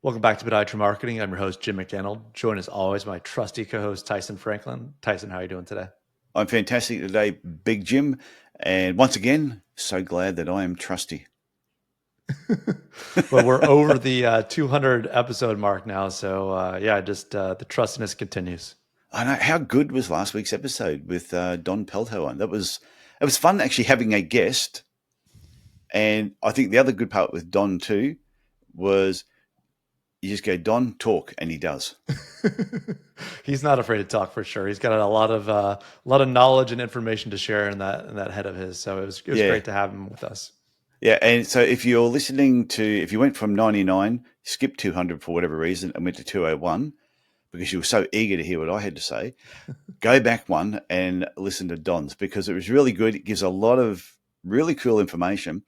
Welcome back to Podiatry Marketing. I'm your host, Jim McDannald. Joined as always, my trusty co-host, Tyson Franklin. Tyson, how are you doing today? I'm fantastic today, Big Jim. And once again, so glad that I am trusty. Well, we're over the 200 episode mark now. So the trustiness continues. I know how good was last week's episode with Don Pelto on. It was fun actually having a guest. And I think the other good part with Don too was you just go, Don, talk, and he does. He's not afraid to talk for sure. He's got a lot of knowledge and information to share in that head of his. So it was Yeah. great to have him with us. Yeah. And so if you're listening to, if you went from 99, skipped 200 for whatever reason, and went to 201, because you were so eager to hear what I had to say, go back one and listen to Don's because it was really good. It gives a lot of really cool information.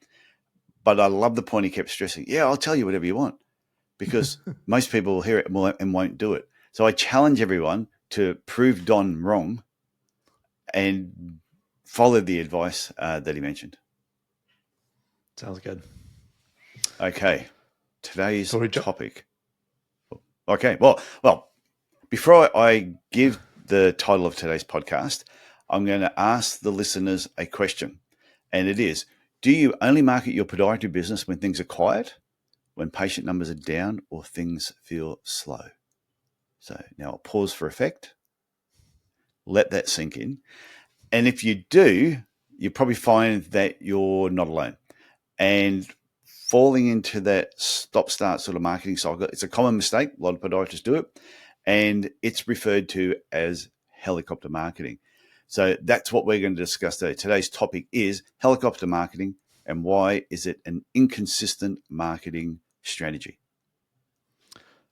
But I love the point he kept stressing. Yeah, I'll tell you whatever you want because most people will hear it and won't do it. So I challenge everyone to prove Don wrong and follow the advice that he mentioned. Sounds good. Okay, today's So topic. Okay, well, before I give the title of today's podcast, I'm going to ask the listeners a question. And it is, do you only market your podiatry business when things are quiet, when patient numbers are down, or things feel slow? So now I'll pause for effect. Let that sink in. And if you do, you probably find that you're not alone. And falling into that stop-start sort of marketing cycle, it's a common mistake. A lot of podiatrists do it. And it's referred to as helicopter marketing. So that's what we're going to discuss today. Today's topic is helicopter marketing and why is it an inconsistent marketing strategy?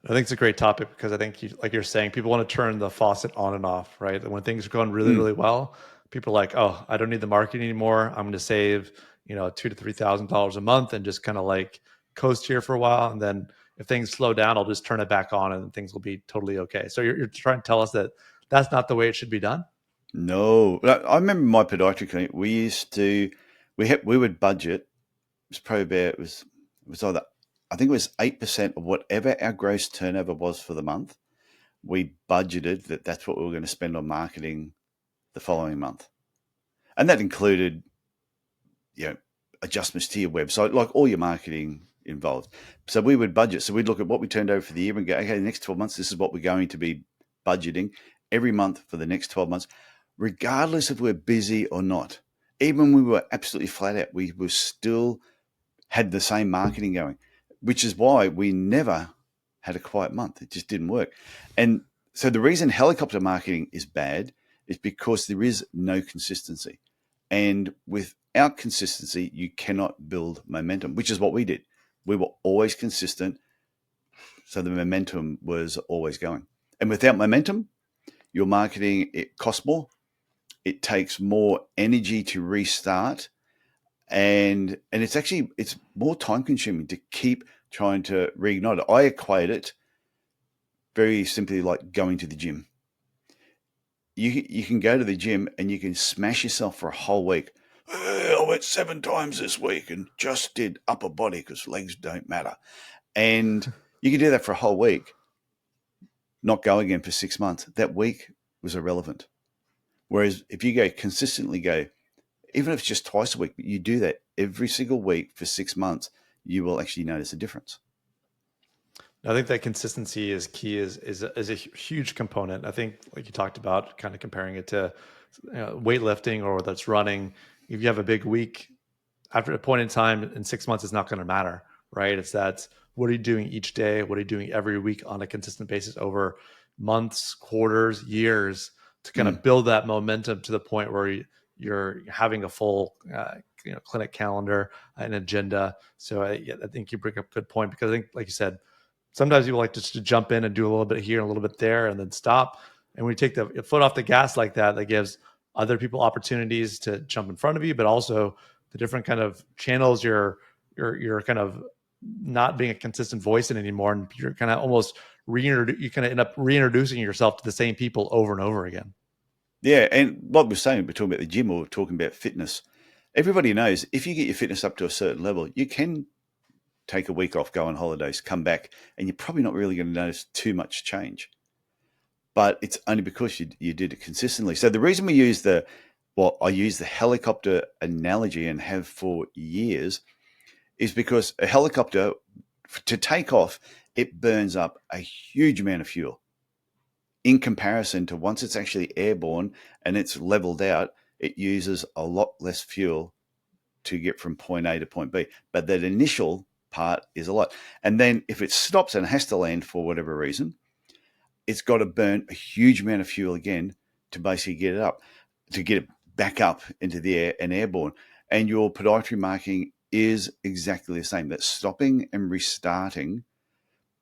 I think it's a great topic because I think, like you're saying, people want to turn the faucet on and off, right? And when things are going really, really well, people are like, "Oh, I don't need the marketing anymore. I'm going to save, $2,000 to $3,000 a month and just kind of like coast here for a while. And then if things slow down, I'll just turn it back on and things will be totally okay." So you're trying to tell us that that's not the way it should be done? No, I remember my podiatry clinic. We would budget. It was probably about it was either I think it was 8% of whatever our gross turnover was for the month. We budgeted that's what we were going to spend on marketing the following month, and that included adjustments to your website, like all your marketing involved. So we would budget. So we'd look at what we turned over for the year and go, okay, the next 12 months, this is what we're going to be budgeting every month for the next 12 months, regardless if we're busy or not. Even when we were absolutely flat out, we were still had the same marketing going, which is why we never had a quiet month. It just didn't work. And so the reason helicopter marketing is bad is because there is no consistency. And without consistency, you cannot build momentum, which is what we did. We were always consistent. So the momentum was always going. And without momentum, your marketing, it costs more. It takes more energy to restart. And it's more time consuming to keep trying to reignite it. I equate it very simply like going to the gym. You can go to the gym and you can smash yourself for a whole week. I went 7 times this week and just did upper body because legs don't matter. And you can do that for a whole week, not go again for 6 months. That week was irrelevant. Whereas if you consistently go, even if it's just twice a week, but you do that every single week for 6 months, you will actually notice a difference. I think that consistency is key, is a huge component. I think, like you talked about, kind of comparing it to weightlifting or whether it's running. If you have a big week, after a point in time in 6 months, it's not going to matter, right? It's that what are you doing each day? What are you doing every week on a consistent basis over months, quarters, years to kind of build that momentum to the point where you're having a full clinic calendar, an agenda. So I think you bring up a good point because I think, like you said, sometimes people like just to jump in and do a little bit here and a little bit there and then stop. And when you take the foot off the gas like that, that gives other people opportunities to jump in front of you, but also the different kind of channels you're kind of not being a consistent voice in anymore. And you're kind of almost you kind of end up reintroducing yourself to the same people over and over again. Yeah. And what we're saying, we're talking about the gym or we're talking about fitness. Everybody knows if you get your fitness up to a certain level, you can take a week off, go on holidays, come back, and you're probably not really going to notice too much change. But it's only because you did it consistently. So the reason I use the helicopter analogy and have for years is because a helicopter, to take off, it burns up a huge amount of fuel. In comparison to once it's actually airborne and it's leveled out, it uses a lot less fuel to get from point A to point B. But that initial part is a lot. And then if it stops and has to land for whatever reason, it's got to burn a huge amount of fuel again to basically get it up, to get it back up into the air and airborne. And your podiatry marking is exactly the same. That stopping and restarting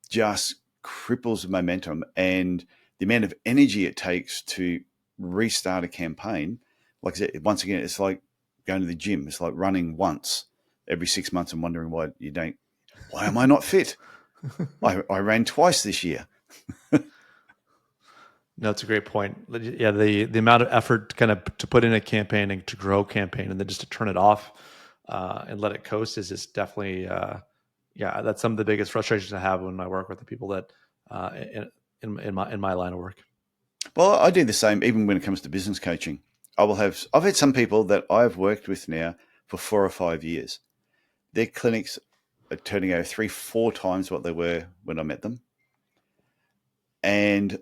just cripples the momentum, and the amount of energy it takes to restart a campaign. Like I said, once again, it's like going to the gym. It's like running once every 6 months and wondering why am I not fit? I ran twice this year. No, it's a great point. Yeah, the amount of effort kind of to put in a campaign and to grow a campaign, and then just to turn it off and let it coast is just definitely, that's some of the biggest frustrations I have when I work with the people that in my line of work. Well, I do the same even when it comes to business coaching. I've had some people that I've worked with now for 4 or 5 years. Their clinics are turning over 3-4 times what they were when I met them, and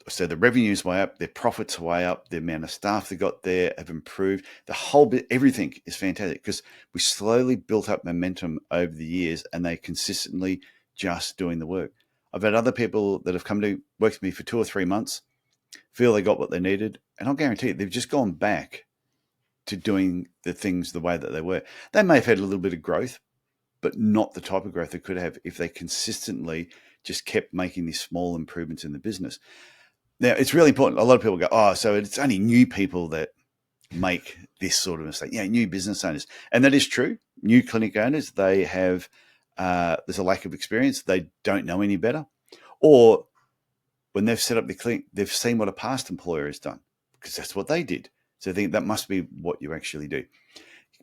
so the revenue's way up, their profits are way up, the amount of staff they got there have improved. The whole bit, everything is fantastic because we slowly built up momentum over the years, and they consistently just doing the work. I've had other people that have come to work with me for 2 or 3 months, feel they got what they needed, and I'll guarantee you, they've just gone back to doing the things the way that they were. They may have had a little bit of growth, but not the type of growth they could have if they consistently just kept making these small improvements in the business. Now, it's really important. A lot of people go, so it's only new people that make this sort of mistake. Yeah, new business owners. And that is true. New clinic owners, they have, there's a lack of experience. They don't know any better. Or when they've set up the clinic, they've seen what a past employer has done because that's what they did. So they think that must be what you actually do,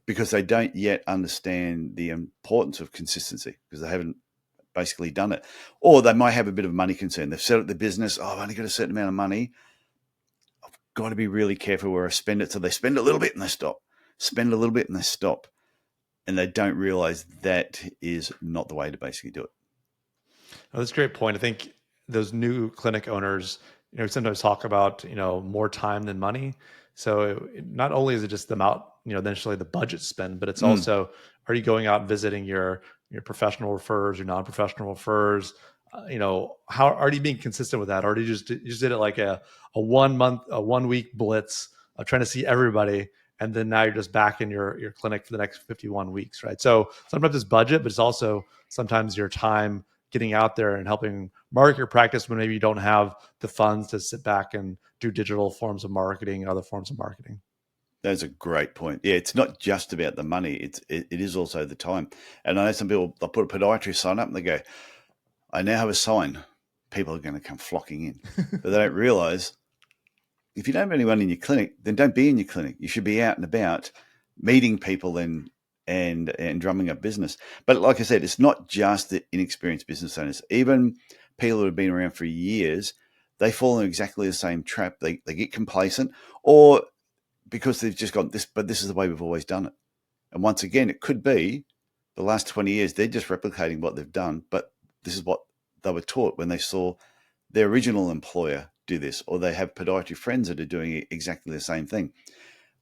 because they don't yet understand the importance of consistency because they haven't basically done it. Or they might have a bit of money concern. They've set up the business. I've only got a certain amount of money. I've got to be really careful where I spend it. So they spend a little bit and they stop. Spend a little bit and they stop. And they don't realize that is not the way to basically do it. Oh, that's a great point. I think those new clinic owners, sometimes talk about, more time than money. So not only is it just the amount, eventually the budget spend, but it's also, are you going out and visiting your professional referrers, your non-professional referrers? How are you being consistent with that? Or do you just did it like a 1 week blitz of trying to see everybody, and then now you're just back in your clinic for the next 51 weeks, right? So sometimes it's budget, but it's also sometimes your time getting out there and helping market your practice when maybe you don't have the funds to sit back and do digital forms of marketing and other forms of marketing. That's a great point. Yeah, it's not just about the money. It is also the time. And I know some people, they'll put a podiatrist sign up and they go, I now have a sign. People are going to come flocking in. But they don't realize, if you don't have anyone in your clinic, then don't be in your clinic. You should be out and about meeting people and drumming up business. But like I said, it's not just the inexperienced business owners. Even people who have been around for years, they fall in exactly the same trap. They get complacent, or because they've just gone, this is the way we've always done it. And once again, it could be the last 20 years, they're just replicating what they've done, but this is what they were taught when they saw their original employer do this, or they have podiatry friends that are doing exactly the same thing.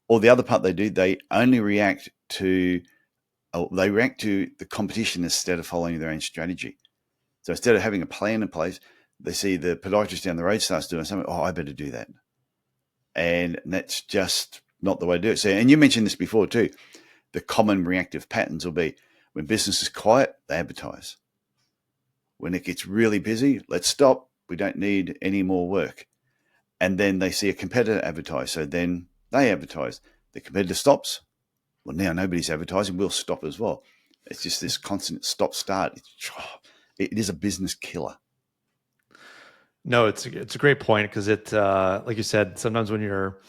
Or the other part they do, they only react to the competition instead of following their own strategy. So instead of having a plan in place, they see the podiatrist down the road starts doing something. Oh, I better do that. And that's just not the way to do it. So, and you mentioned this before too, the common reactive patterns will be when business is quiet, they advertise. When it gets really busy, let's stop. We don't need any more work. And then they see a competitor advertise. So then they advertise. The competitor stops. Well, now nobody's advertising. We'll stop as well. It's just this constant stop-start. It is a business killer. No, it's a great point because it, like you said, sometimes when you're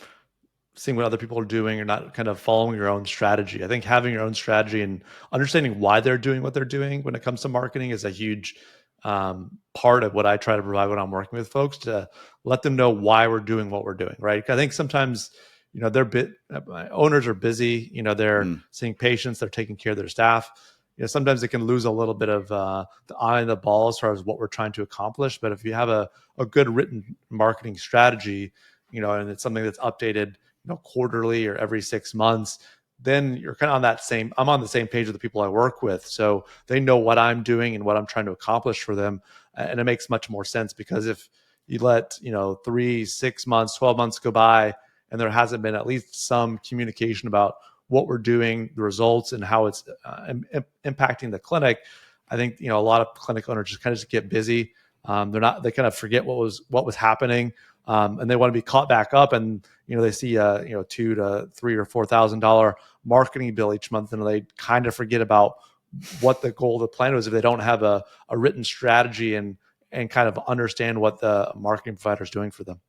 seeing what other people are doing or not kind of following your own strategy. I think having your own strategy and understanding why they're doing what they're doing when it comes to marketing is a huge part of what I try to provide when I'm working with folks, to let them know why we're doing what we're doing. Right. I think sometimes, owners are busy, they're Mm. seeing patients, they're taking care of their staff. Sometimes it can lose a little bit of the eye on the ball as far as what we're trying to accomplish. But if you have a good written marketing strategy, and it's something that's updated, quarterly or every 6 months, then you're kind of I'm on the same page with the people I work with. So they know what I'm doing and what I'm trying to accomplish for them. And it makes much more sense, because if you let, 3, 6 months, 12 months go by and there hasn't been at least some communication about what we're doing, the results, and how it's impacting the clinic, I think, a lot of clinic owners just kind of get busy. They kind of forget what was happening. And they want to be caught back up, and they see a $2,000 to $3,000 or $4,000 marketing bill each month, and they kind of forget about what the goal of the plan was if they don't have a written strategy and kind of understand what the marketing provider is doing for them.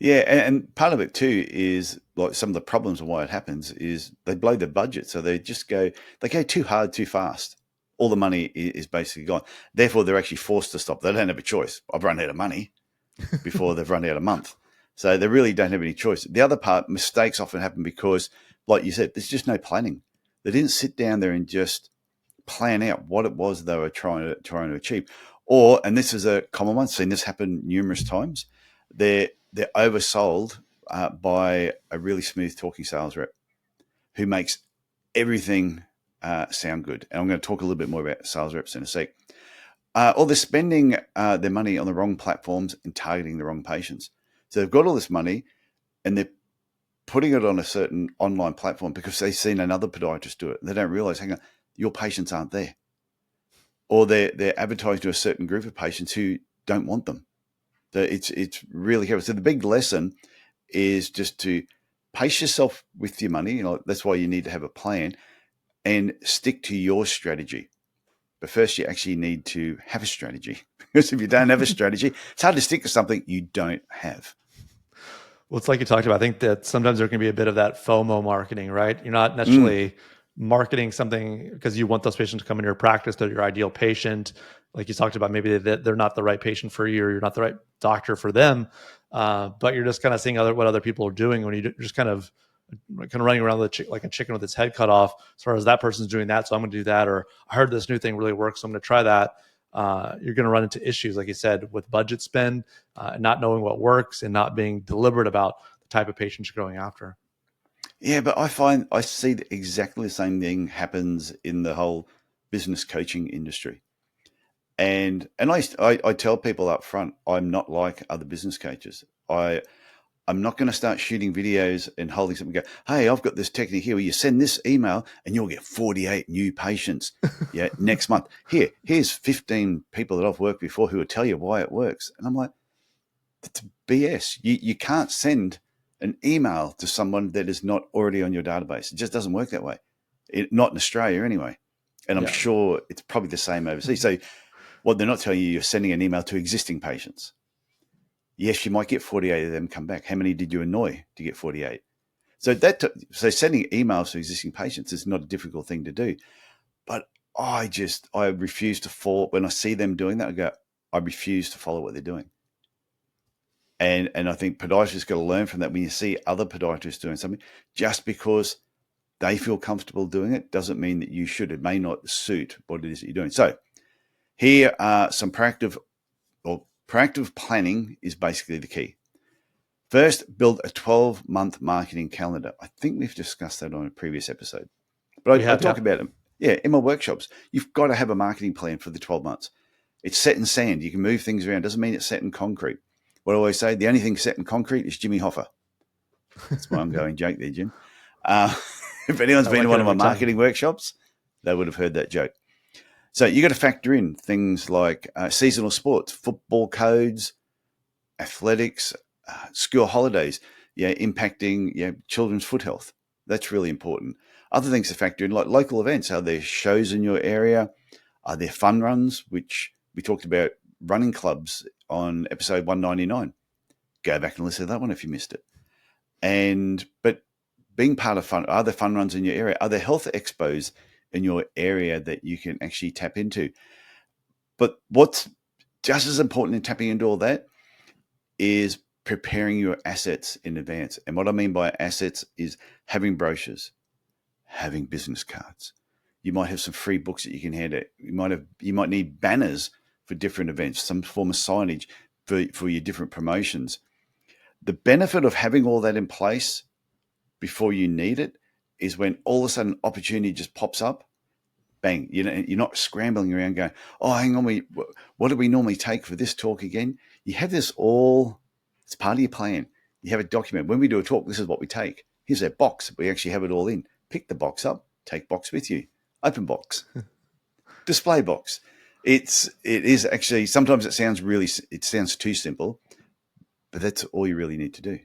Yeah, and part of it too is like some of the problems and why it happens is they blow their budget, so they go too hard too fast. All the money is basically gone. Therefore, they're actually forced to stop. They don't have a choice. I've run out of money before they've run out of month, so they really don't have any choice. The other part, mistakes often happen because, like you said, there's just no planning. They didn't sit down there and just plan out what it was they were trying to achieve. Or, and this is a common one, seen this happen numerous times, they're oversold by a really smooth talking sales rep who makes everything sound good. And I'm going to talk a little bit more about sales reps in a sec. Or they're spending their money on the wrong platforms and targeting the wrong patients. So they've got all this money and they're putting it on a certain online platform because they've seen another podiatrist do it. They don't realize, hang on, your patients aren't there. Or they're advertising to a certain group of patients who don't want them. So it's really heavy. So the big lesson is just to pace yourself with your money. That's why you need to have a plan and stick to your strategy. But first, you actually need to have a strategy, because if you don't have a strategy, it's hard to stick to something you don't have. Well, it's like you talked about. I think that sometimes there can be a bit of that FOMO marketing, right? You're not necessarily marketing something because you want those patients to come into your practice. They're your ideal patient. Like you talked about, maybe they're not the right patient for you, or you're not the right doctor for them. But you're just kind of seeing what other people are doing when you're just kind of running around like a chicken with its head cut off, as far as that person's doing that, so I'm going to do that. Or I heard this new thing really works, so I'm going to try that. You're going to run into issues, like you said, with budget spend, not knowing what works, and not being deliberate about the type of patients you're going after. Yeah, but I see that exactly the same thing happens in the whole business coaching industry. And I tell people up front, I'm not like other business coaches. I'm not going to start shooting videos and holding something and go, hey, I've got this technique here where you send this email and you'll get 48 new patients next month. Here's 15 people that I've worked before who will tell you why it works. And I'm like, that's BS. You can't send an email to someone that is not already on your database. It just doesn't work that way. Not in Australia anyway. And I'm sure it's probably the same overseas. So what they're not telling you, you're sending an email to existing patients. Yes, you might get 48 of them come back. How many did you annoy to get 48? So sending emails to existing patients is not a difficult thing to do. But I refuse to follow. When I see them doing that, I refuse to follow what they're doing. And I think podiatrists got to learn from that. When you see other podiatrists doing something, just because they feel comfortable doing it doesn't mean that you should. It may not suit what it is that you're doing. So here are some proactive planning is basically the key. First, build a 12-month marketing calendar. I think we've discussed that on a previous episode. But I talk about them. Yeah, in my workshops, you've got to have a marketing plan for the 12 months. It's set in sand. You can move things around. Doesn't mean it's set in concrete. What I always say, the only thing set in concrete is Jimmy Hoffa. That's my ongoing joke there, Jim. If anyone's been to one of my marketing workshops, they would have heard that joke. So you got to factor in things like seasonal sports, football codes, athletics, school holidays, impacting children's foot health. That's really important. Other things to factor in, like local events. Are there shows in your area? Are there fun runs, which we talked about running clubs on episode 199? Go back and listen to that one if you missed it. But being part of are there fun runs in your area? Are there health expos in your area that you can actually tap into? But what's just as important in tapping into all that is preparing your assets in advance. And what I mean by assets is having brochures, having business cards. You might have some free books that you can hand out. You might need banners for different events, some form of signage for your different promotions. The benefit of having all that in place before you need it is when all of a sudden opportunity just pops up. Bang, you're not scrambling around going, oh, hang on, what do we normally take for this talk again? You have this all, it's part of your plan. You have a document. When we do a talk, this is what we take. Here's our box. We actually have it all in. Pick the box up, take box with you. Open box, display box. It is actually, sometimes it sounds too simple, but that's all you really need to do.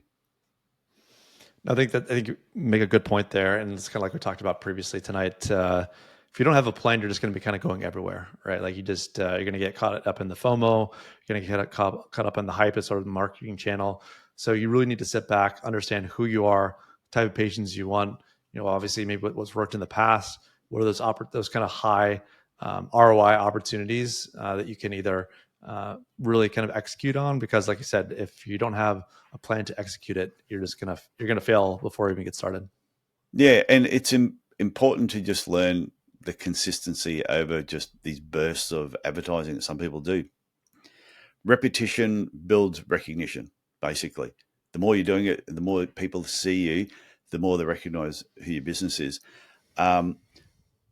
I think you make a good point there, and it's kind of like we talked about previously tonight. If you don't have a plan, you're just going to be kind of going everywhere, right? Like you're going to get caught up in the FOMO, you're going to get caught up in the hype as sort of the marketing channel. So you really need to sit back, understand who you are, type of patients you want. Obviously maybe what's worked in the past. What are those kind of high ROI opportunities that you can either really kind of execute on? Because like you said, if you don't have a plan to execute it, you're gonna fail before you even get started. Yeah, and it's important to just learn the consistency over just these bursts of advertising that some people do. Repetition builds recognition, basically. The more you're doing it, the more people see you, the more they recognize who your business is.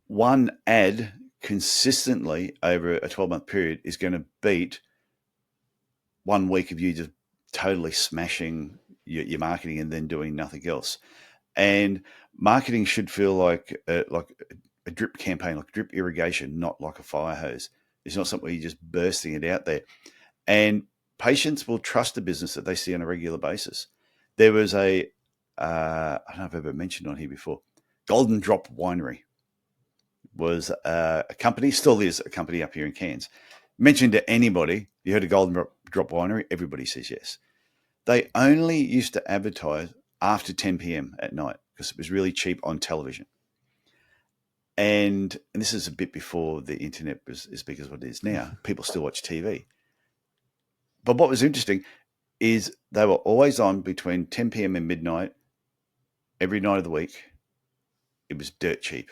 One ad consistently over a 12-month period is going to beat 1 week of you just totally smashing your marketing and then doing nothing else. And marketing should feel like a drip campaign, like drip irrigation, not like a fire hose. It's not something where you're just bursting it out there. And patients will trust the business that they see on a regular basis. There was I don't know if I've ever mentioned on here before, Golden Drop Winery was a company, still is a company up here in Cairns. Mentioned to anybody, you heard of Golden Drop Winery? Everybody says yes. They only used to advertise after 10 p.m. at night because it was really cheap on television. And this is a bit before the internet was as big as what it is now. People still watch TV. But what was interesting is they were always on between 10 p.m. and midnight every night of the week. It was dirt cheap.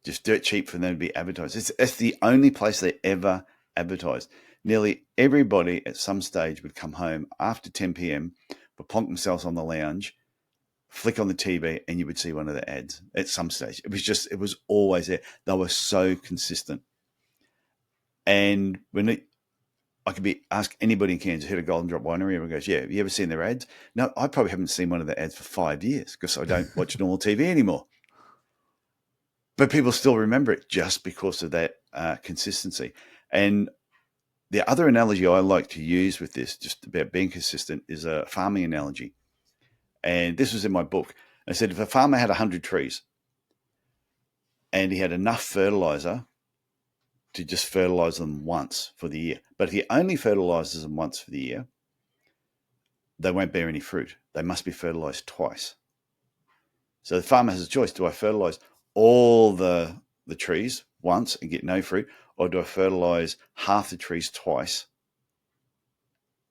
Just dirt cheap for them to be advertised. It's the only place they ever advertised. Nearly everybody at some stage would come home after 10 p.m., would plonk themselves on the lounge, flick on the TV, and you would see one of the ads at some stage. It was always there. They were so consistent. And I could ask anybody in Kansas who had a Golden Drop Winery, everyone goes, yeah, have you ever seen their ads? No, I probably haven't seen one of the ads for 5 years because I don't watch normal TV anymore. But people still remember it just because of that consistency. And the other analogy I like to use with this, just about being consistent, is a farming analogy. And this was in my book. I said, if a farmer had 100 trees and he had enough fertilizer to just fertilize them once for the year, but if he only fertilizes them once for the year, they won't bear any fruit. They must be fertilized twice. So the farmer has a choice. Do I fertilize all the trees once and get no fruit, or do I fertilize half the trees twice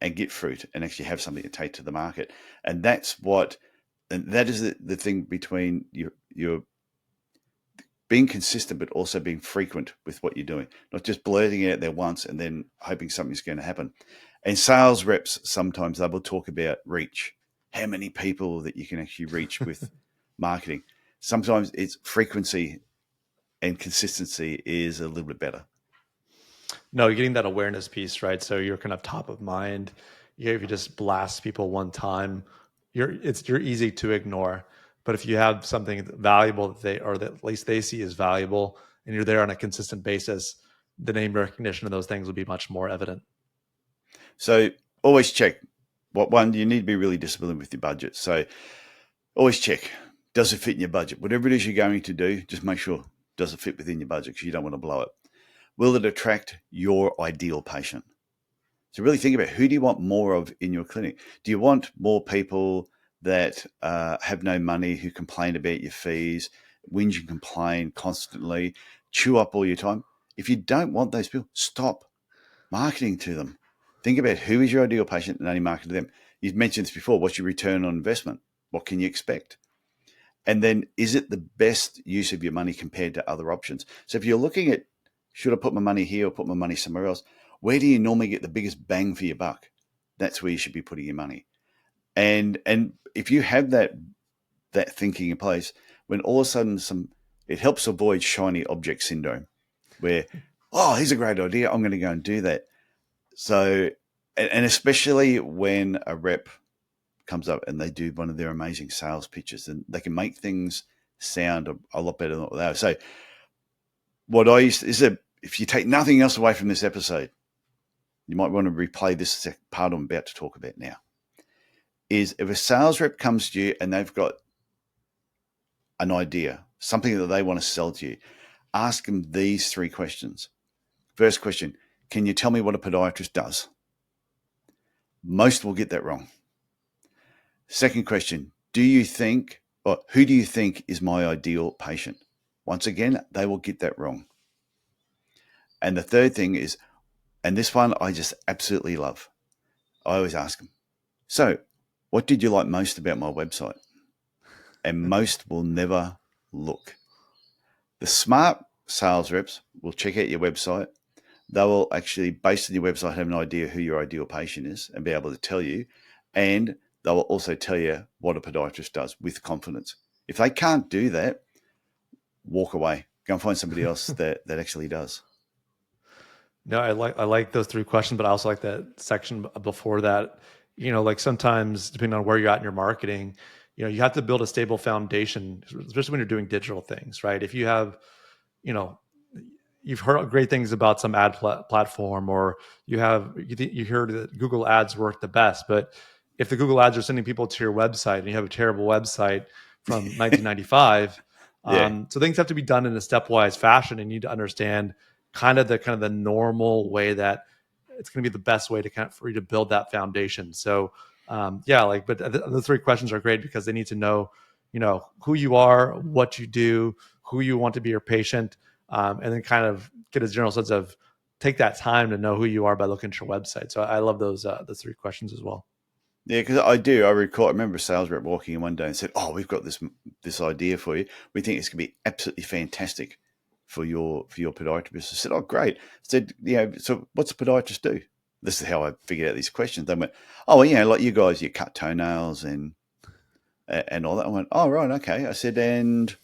and get fruit and actually have something to take to the market? And that is the thing between your being consistent, but also being frequent with what you're doing, not just blurting it out there once and then hoping something's going to happen. And sales reps, sometimes they will talk about reach, how many people that you can actually reach with marketing. Sometimes it's frequency and consistency is a little bit better. No, you're getting that awareness piece, right? So you're kind of top of mind. If you just blast people one time, you're easy to ignore. But if you have something valuable that at least they see as valuable, and you're there on a consistent basis, the name recognition of those things will be much more evident. So always check. You need to be really disciplined with your budget. So always check. Does it fit in your budget? Whatever it is you're going to do, just make sure, does it fit within your budget, because you don't want to blow it. Will it attract your ideal patient? So really think about, who do you want more of in your clinic? Do you want more people that have no money, who complain about your fees, whinge and complain constantly, chew up all your time. If you don't want those people, stop marketing to them. Think about who is your ideal patient and only market to them. You've mentioned this before. What's your return on investment? What can you expect? And then, is it the best use of your money compared to other options? So if you're looking at, should I put my money here or put my money somewhere else? Where do you normally get the biggest bang for your buck? That's where you should be putting your money. And if you have that thinking in place, when all of a sudden it helps avoid shiny object syndrome, where, oh, here's a great idea, I'm going to go and do that. So, and especially when a rep comes up and they do one of their amazing sales pitches, and they can make things sound a lot better than what they are. So what I used to, is that if you take nothing else away from this episode, you might want to replay this part I'm about to talk about now, is if a sales rep comes to you and they've got an idea, something that they want to sell to you, ask them these 3 questions. First question, can you tell me what a podiatrist does? Most will get that wrong. Second question, who do you think is my ideal patient? Once again, they will get that wrong. And the third thing is, and this one I just absolutely love, I always ask them, so what did you like most about my website? And most will never look. The smart sales reps will check out your website. They will actually, based on your website, have an idea who your ideal patient is and be able to tell you. And they will also tell you what a podiatrist does with confidence. If they can't do that, walk away. Go and find somebody else that actually does. No, I like those 3 questions, but I also like that section before that. Like sometimes depending on where you're at in your marketing, you have to build a stable foundation, especially when you're doing digital things, right? If you have, you've heard great things about some ad platform, or you heard that Google ads work the best, but if the Google ads are sending people to your website and you have a terrible website from 1995, Yeah. so things have to be done in a stepwise fashion, and you need to understand kind of the normal way that it's going to be the best way for you to build that foundation. So but the 3 questions are great because they need to know, who you are, what you do, who you want to be your patient, and then kind of get a general sense of take that time to know who you are by looking at your website. So I love those the 3 questions as well. Yeah, because I remember a sales rep walking in one day and said, oh, we've got this idea for you. We think it's going to be absolutely fantastic for your podiatrist. I said, oh, great. I said, so what's a podiatrist do? This is how I figured out these questions. They went, oh, well, like you guys, you cut toenails and all that. I went, oh, right, okay. I said, and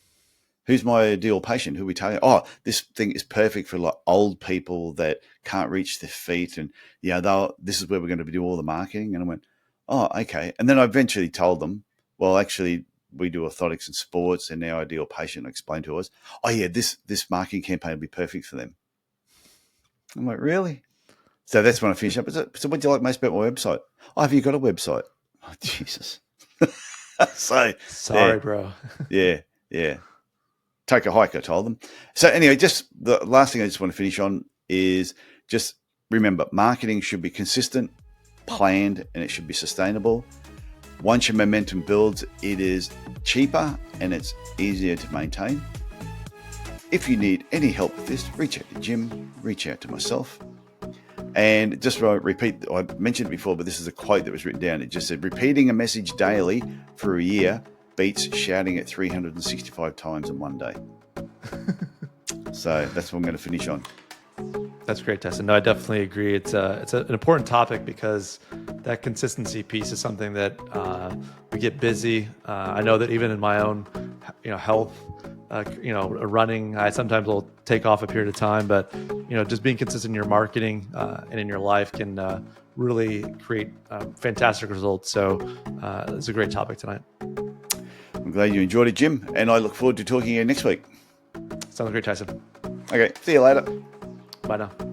who's my ideal patient? Who are we targeting? Oh, this thing is perfect for like old people that can't reach their feet. And, this is where we're going to do all the marketing. And I went, oh, okay. And then I eventually told them, well, actually, we do orthotics and sports, and our ideal patient explained to us, oh, yeah, this marketing campaign will be perfect for them. I'm like, really? So that's when I finished up. So what do you like most about my website? Oh, have you got a website? Oh, Jesus. Sorry, bro. Yeah. Take a hike, I told them. So anyway, just the last thing I just want to finish on is just remember, marketing should be consistent, planned, and it should be sustainable. Once your momentum builds, it is cheaper and it's easier to maintain. If you need any help with this, reach out to Jim, reach out to myself. And just to repeat, I mentioned it before, but this is a quote that was written down. It just said, repeating a message daily for a year beats shouting it 365 times in one day. So that's what I'm going to finish on. That's great, Tyson. No, I definitely agree. It's an important topic because that consistency piece is something that we get busy. I know that even in my own, health, running, I sometimes will take off a period of time, but just being consistent in your marketing and in your life can really create fantastic results. So it's a great topic tonight. I'm glad you enjoyed it, Jim, and I look forward to talking again next week. Sounds great, Tyson. Okay, see you later. Bye now.